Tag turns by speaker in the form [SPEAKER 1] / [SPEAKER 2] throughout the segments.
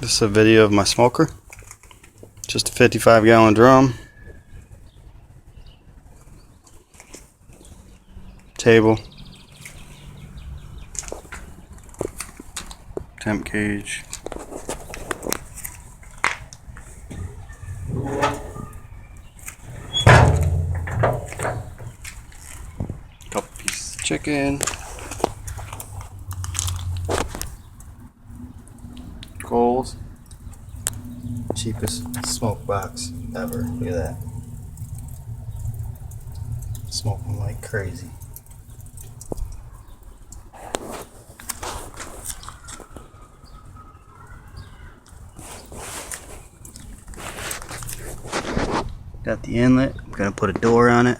[SPEAKER 1] This is a video of my smoker. Just a 55-gallon drum. Table. Temp gauge. Couple pieces of chicken. Coals. Cheapest smoke box ever. Look at that. Smoking like crazy. Got the inlet. I'm going to put a door on it.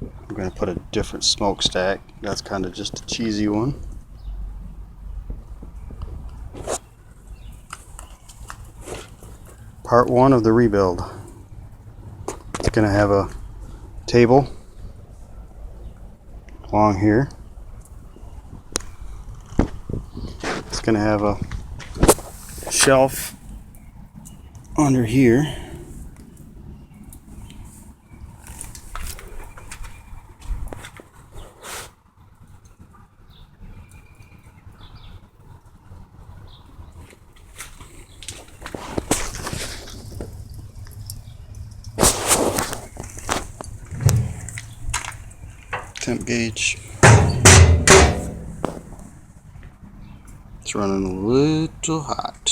[SPEAKER 1] I'm going to put a different smokestack. That's kind of just a cheesy one. Part 1 of the rebuild. It's going to have a table along here. It's going to have a shelf under here. Temp gauge. It's running a little hot.